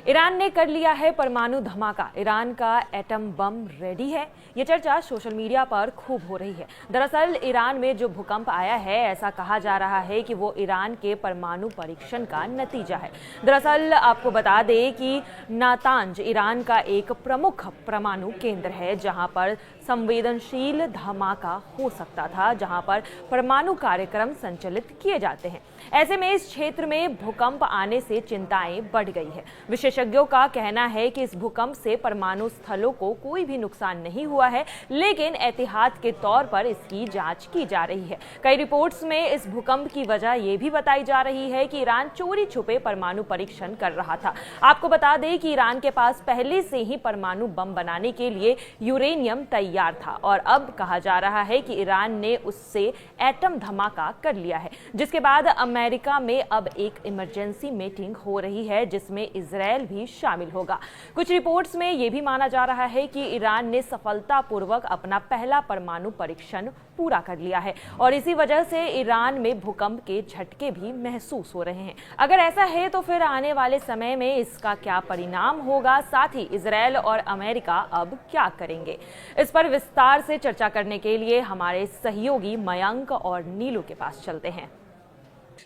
Iran ने कर लिया है परमाणु धमाका, ईरान का एटम बम रेडी है। ये चर्चा सोशल मीडिया पर खूब हो रही है। दरअसल ईरान में जो भूकंप आया है, ऐसा कहा जा रहा है कि वो ईरान के परमाणु परीक्षण का नतीजा है। दरअसल आपको बता दें कि नातांज ईरान का एक प्रमुख परमाणु केंद्र है, जहां पर संवेदनशील धमाका हो सकता था, जहां पर परमाणु कार्यक्रम संचालित किए जाते हैं। ऐसे में इस क्षेत्र में भूकंप आने से चिंताएं बढ़ गई है। विशेषज्ञों का कहना है कि इस भूकंप से परमाणु स्थलों को कोई भी नुकसान नहीं हुआ है, लेकिन एहतियात के तौर पर इसकी जांच की जा रही है। कई रिपोर्ट्स में इस भूकंप की वजह यह भी बताई जा रही है कि ईरान चोरी छुपे परमाणु परीक्षण कर रहा था। आपको बता दें कि ईरान के पास पहले से ही परमाणु बम बनाने के लिए यूरेनियम तैयार था और अब कहा जा रहा है कि ईरान ने उससे एटम धमाका कर लिया है, जिसके बाद अमेरिका में अब एक इमरजेंसी मीटिंग हो रही है, जिसमें इजरायल भी शामिल होगा। कुछ रिपोर्ट्स में यह भी माना जा रहा है कि ईरान ने सफलतापूर्वक अपना पहला परमाणु परीक्षण पूरा कर लिया है और इसी वजह से ईरान में भूकंप के झटके भी महसूस हो रहे हैं। अगर ऐसा है तो फिर आने वाले समय में इसका क्या परिणाम होगा, साथ ही इजरायल और अमेरिका अब क्या करेंगे, इस पर विस्तार से चर्चा करने के लिए हमारे सहयोगी मयंक और नीलू के पास चलते हैं।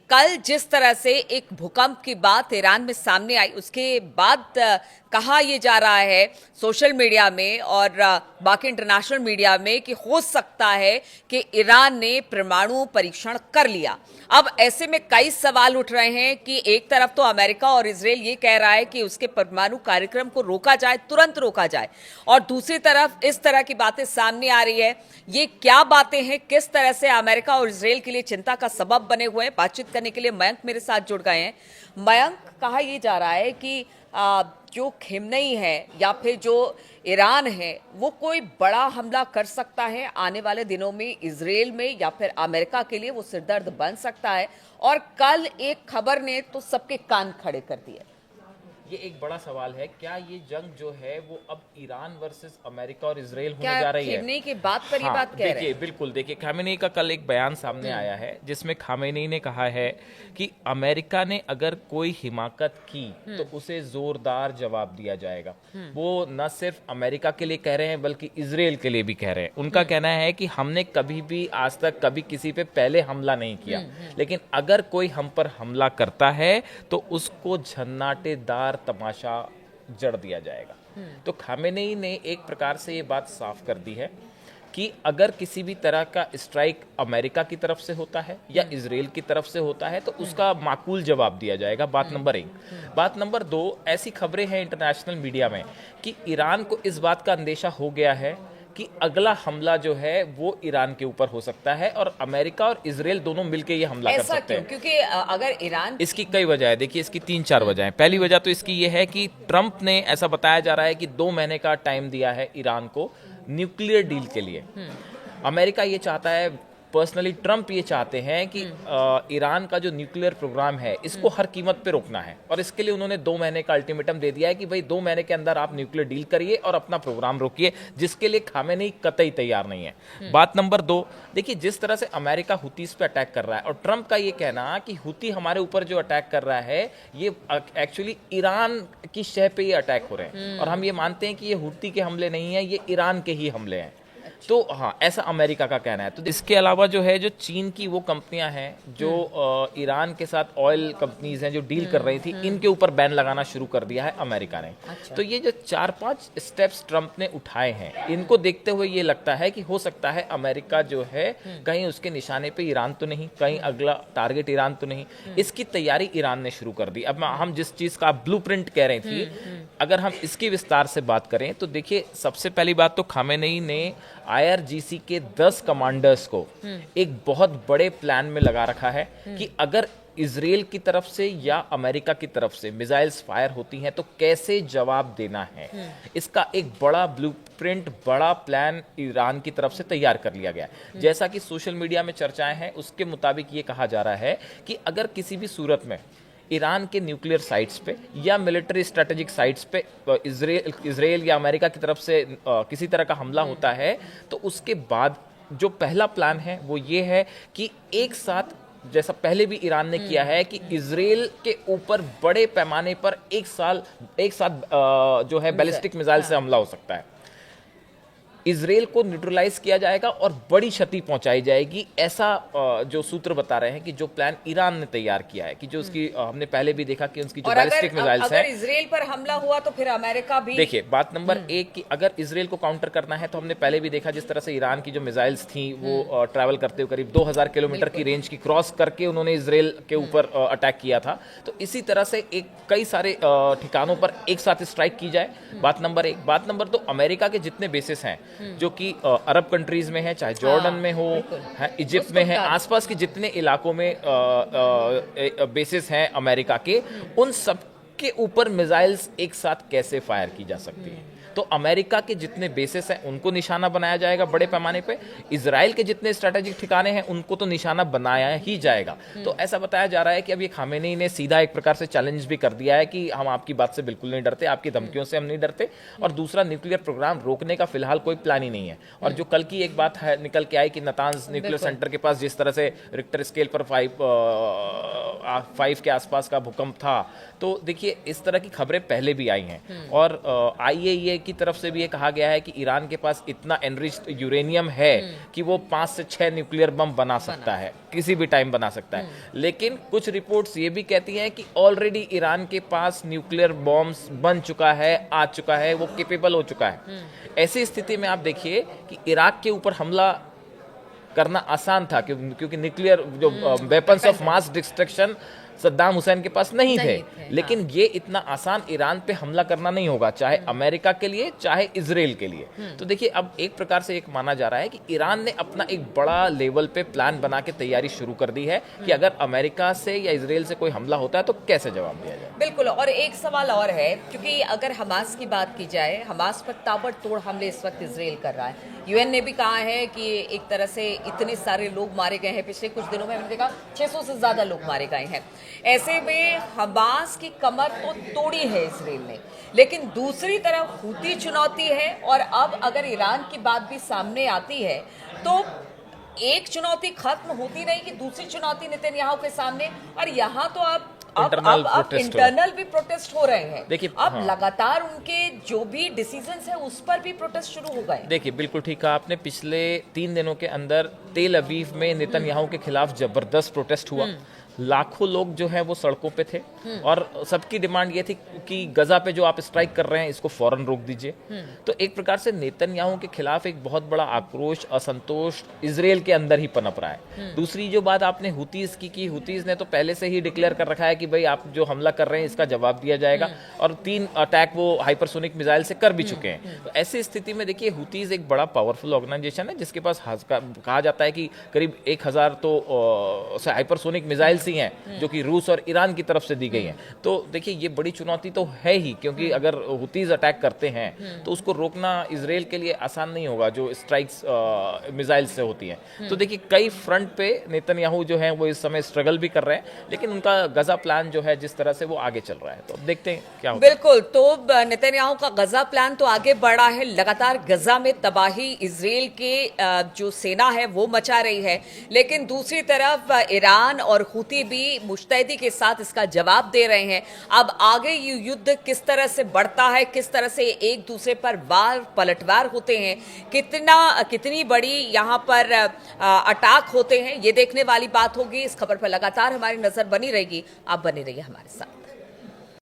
कल जिस तरह से एक भूकंप की बात ईरान में सामने आई, उसके बाद कहा यह जा रहा है सोशल मीडिया में और बाकी इंटरनेशनल मीडिया में कि हो सकता है कि ईरान ने परमाणु परीक्षण कर लिया। अब ऐसे में कई सवाल उठ रहे हैं कि एक तरफ तो अमेरिका और इजरायल ये कह रहा है कि उसके परमाणु कार्यक्रम को रोका जाए, तुरंत रोका जाए, और दूसरी तरफ इस तरह की बातें सामने आ रही है। ये क्या बातें हैं, किस तरह से अमेरिका और इजरायल के लिए चिंता का सबब बने हुए हैं, बातचीत करने के लिए मयंक मेरे साथ जुड़ गए हैं। मयंक, कहा यह जा रहा है कि जो खिमनई है या फिर जो ईरान है वो कोई बड़ा हमला कर सकता है आने वाले दिनों में इजरायल में, या फिर अमेरिका के लिए वो सिरदर्द बन सकता है। और कल एक खबर ने तो सबके कान खड़े कर दिए। ये एक बड़ा सवाल है, क्या ये जंग जो है वो अब ईरान वर्सेस अमेरिका और इजरायल होने जा रही है? खामेनी की बात पर ये बात कह रहे हैं। बिल्कुल, देखिए खामेनी का कल एक बयान सामने आया है जिसमें खामेनी ने कहा है कि अमेरिका ने अगर कोई हिमाकत की तो उसे जोरदार जवाब दिया जाएगा। वो न सिर्फ अमेरिका के लिए कह रहे हैं बल्कि इजरायल के लिए भी कह रहे हैं। उनका कहना है कि हमने कभी भी आज तक कभी किसी पे पहले हमला नहीं किया, लेकिन अगर कोई हम पर हमला करता है तो उसको झन्नाटेदार तमाशा जड़ दिया जाएगा। तो खामेनेई ने एक प्रकार से ये बात साफ कर दी है कि अगर किसी भी तरह का स्ट्राइक अमेरिका की तरफ से होता है या इजरायल की तरफ से होता है तो उसका माकूल जवाब दिया जाएगा। बात नंबर 1। बात नंबर 2, ऐसी खबरें हैं इंटरनेशनल मीडिया में कि ईरान को इस बात का अंदेशा हो गया है कि अगला हमला जो है वो ईरान के ऊपर हो सकता है और अमेरिका और इजरायल दोनों मिलकर ये हमला कर सकते हैं। क्योंकि अगर ईरान, इसकी कई वजह है, देखिए इसकी 3-4 वजह है। पहली वजह तो इसकी ये है कि ट्रंप ने, ऐसा बताया जा रहा है कि 2 महीने का टाइम दिया है ईरान को न्यूक्लियर डील के लिए। अमेरिका ये चाहता है, पर्सनली ट्रंप ये चाहते हैं कि ईरान का जो न्यूक्लियर प्रोग्राम है इसको हर कीमत पे रोकना है और इसके लिए उन्होंने 2 महीने का अल्टीमेटम दे दिया है कि भाई 2 महीने के अंदर आप न्यूक्लियर डील करिए और अपना प्रोग्राम रोकिए, जिसके लिए खामेनेई कतई तैयार नहीं है। बात नंबर 2, देखिए जिस तरह से अमेरिका हुतीस पे अटैक कर रहा है और ट्रंप का ये कहना कि हुती हमारे ऊपर जो अटैक कर रहा है ये एक्चुअली ईरान की शह पे ये अटैक हो रहे हैं और हम ये मानते हैं कि ये हुती के हमले नहीं है, ये ईरान के ही हमले हैं। तो हाँ, ऐसा अमेरिका का कहना है। तो इसके अलावा जो है, जो चीन की वो कंपनियां हैं जो ईरान के साथ ऑयल कंपनीज हैं जो डील कर रही थी, इनके ऊपर बैन लगाना शुरू कर दिया है अमेरिका ने। अच्छा। तो ये जो 4-5 स्टेप्स ट्रंप ने उठाए हैं, इनको देखते हुए ये लगता है कि हो सकता है अमेरिका जो है कहीं उसके निशाने पे ईरान तो नहीं, कहीं अगला टारगेट ईरान तो नहीं, इसकी तैयारी ईरान ने शुरू कर दी। अब हम जिस चीज का ब्लूप्रिंट कह रही थी, अगर हम इसकी विस्तार से बात करें तो देखिए सबसे पहली बात तो खामेनेई ने IRGC के 10 कमांडर्स को एक बहुत बड़े प्लान में लगा रखा है कि अगर इजरायल की तरफ से या अमेरिका की तरफ से मिसाइल्स फायर होती हैं तो कैसे जवाब देना है। इसका एक बड़ा ब्लूप्रिंट, बड़ा प्लान ईरान की तरफ से तैयार कर लिया गया है। जैसा कि सोशल मीडिया में चर्चाएं हैं, उसके मुताबिक ये कहा जा रहा है कि अगर किसी भी सूरत में ईरान के न्यूक्लियर साइट्स पे या मिलिट्री स्ट्रेटेजिक साइट्स पे इजरायल या अमेरिका की तरफ से किसी तरह का हमला होता है तो उसके बाद जो पहला प्लान है वो ये है कि एक साथ जैसा पहले भी ईरान ने किया है कि इजराइल के ऊपर बड़े पैमाने पर एक साथ जो है बैलिस्टिक मिसाइल से हमला हो सकता है। इजराइल को न्यूट्रलाइज किया जाएगा और बड़ी क्षति पहुंचाई जाएगी, ऐसा जो सूत्र बता रहे हैं कि जो प्लान ईरान ने तैयार किया है कि जो उसकी हमने पहले भी देखा कि उसकी जो बैलिस्टिक मिसाइल्स हैं। अगर इजराइल पर हमला हुआ तो फिर अमेरिका भी देखिए, बात नंबर एक कि अगर इजराइल को काउंटर करना है तो हमने पहले भी देखा जिस तरह से ईरान की जो मिसाइल्स थी वो ट्रैवल करते हुए करीब 2000 किलोमीटर की रेंज की क्रॉस करके उन्होंने इजराइल के ऊपर अटैक किया था। तो इसी तरह से कई सारे ठिकानों पर एक साथ स्ट्राइक की जाए, बात नंबर एक। बात नंबर दो, अमेरिका के जितने बेसिस हैं जो कि अरब कंट्रीज में है, चाहे जॉर्डन में हो, इजिप्ट में है, आसपास के जितने इलाकों में बेसिस हैं अमेरिका के, उन सब के ऊपर मिसाइल्स एक साथ कैसे फायर की जा सकती है। तो अमेरिका के जितने बेसिस हैं उनको निशाना बनाया जाएगा बड़े पैमाने पे, इजराइल के जितने स्ट्रेटेजिक ठिकाने हैं उनको तो निशाना बनाया ही जाएगा। तो ऐसा बताया जा रहा है कि अब ये खामेनी ने सीधा एक प्रकार से चैलेंज भी कर दिया है कि हम आपकी बात से बिल्कुल नहीं डरते, आपकी धमकियों से हम नहीं डरते, और दूसरा न्यूक्लियर प्रोग्राम रोकने का फिलहाल कोई प्लान ही नहीं है। और जो कल की एक बात है निकल के आई कि नातांज न्यूक्लियर सेंटर के पास जिस तरह से रिक्टर स्केल पर 5 के आसपास का भूकंप था, तो देखिए इस तरह की खबरें पहले भी आई हैं। और IAEA की तरफ से भी ये कहा गया है कि ईरान के पास इतना एनरिच्ड यूरेनियम है कि वो 5 से 6 न्यूक्लियर बम बना सकता है, किसी भी टाइम बना सकता है। लेकिन कुछ रिपोर्ट्स ये भी कहती हैं कि ऑलरेडी ईरान के पास न्यूक्लियर बॉम्ब्स बन चुका है, आ चुका है, वो केपेबल हो चुका है। ऐसी स्थिति में आप देखिए कि इराक के ऊपर हमला करना आसान था क्योंकि न्यूक्लियर जो weapons of mass destruction Saddam Hussain के पास नहीं थे। लेकिन ये इतना आसान ईरान पे हमला करना नहीं होगा, चाहे अमेरिका के लिए चाहे इजराइल के लिए। तो देखिए अब एक प्रकार से एक माना जा रहा है कि ईरान ने अपना एक बड़ा लेवल पे प्लान बना के तैयारी शुरू कर दी है कि अगर अमेरिका से या इजराइल से कोई हमला होता है तो कैसे जवाब दिया जाए। बिल्कुल। और एक सवाल और है, क्योंकि अगर हमास की बात की जाए, हमास पर ताबड़तोड़ हमले इस वक्त इजराइल कर रहा है। UN ने भी कहा है कि एक तरह से इतने सारे लोग मारे गए हैं, पिछले कुछ दिनों में हमने देखा 600 से ज्यादा लोग मारे गए हैं। ऐसे में हमास की कमर तो तोड़ी है इजराइल ने, लेकिन दूसरी तरफ हूती चुनौती है। और अब अगर ईरान की बात भी सामने आती है तो एक चुनौती खत्म होती नहीं कि दूसरी चुनौती नेतन्याहू के सामने, और यहाँ तो अब इंटरनल भी प्रोटेस्ट हो रहे हैं। देखिए अब लगातार उनके जो भी डिसीजंस है उस पर भी प्रोटेस्ट शुरू हो गए। देखिए बिल्कुल ठीक कहा आपने, पिछले 3 दिनों के अंदर तेल अवीव में नेतन्याहू के खिलाफ जबरदस्त प्रोटेस्ट हुआ। लाखों लोग जो हैं वो सड़कों पे थे और सबकी डिमांड ये थी कि गजा पे जो आप स्ट्राइक कर रहे हैं इसको फौरन रोक दीजिए। तो एक प्रकार से नेतन्याहू के खिलाफ एक बहुत बड़ा आक्रोश, असंतोष इजराइल के अंदर ही पनप रहा है। दूसरी जो बात आपने हुतीज की हुतीज ने तो पहले से ही डिक्लेयर कर रखा है कि भाई आप जो हमला कर रहे हैं इसका जवाब दिया जाएगा, और 3 अटैक वो हाइपरसोनिक मिसाइल से कर भी चुके हैं। तो ऐसी स्थिति में देखिए हुतीज एक बड़ा पावरफुल ऑर्गेनाइजेशन है जिसके पास कहा जाता है कि करीब 1000 तो हाइपरसोनिक मिसाइल ही हैं जो कि रूस और ईरान की तरफ से दी गई हैं। तो देखिए ये बड़ी चुनौती तो है ही, क्योंकि अगर हुतीज अटैक करते हैं तो उसको रोकना इजराइल के लिए आसान नहीं होगा जो स्ट्राइक्स मिसाइल से होती हैं। तो देखिए कई फ्रंट पे नेतन्याहू जो है वो इस समय स्ट्रगल भी कर रहे हैं, लेकिन उनका गजा प्लान जो है जिस तरह से वो आगे चल रहा है, तो अब देखते हैं क्या होता है। बिल्कुल। तो नेतन्याहू का गजा प्लान तो आगे बढ़ा है, लगातार गजा में तबाही इजराइल के जो सेना है वो मचा रही है, लेकिन दूसरी तरफ ईरान और हुती भी मुस्तैदी के साथ इसका जवाब दे रहे हैं। अब आगे ये युद्ध किस तरह से बढ़ता है, किस तरह से एक दूसरे पर वार पलटवार होते हैं, कितनी बड़ी यहाँ पर अटैक होते हैं, ये देखने वाली बात होगी। इस खबर पर लगातार हमारी नजर बनी रहेगी। आप बने रहिए हमारे साथ।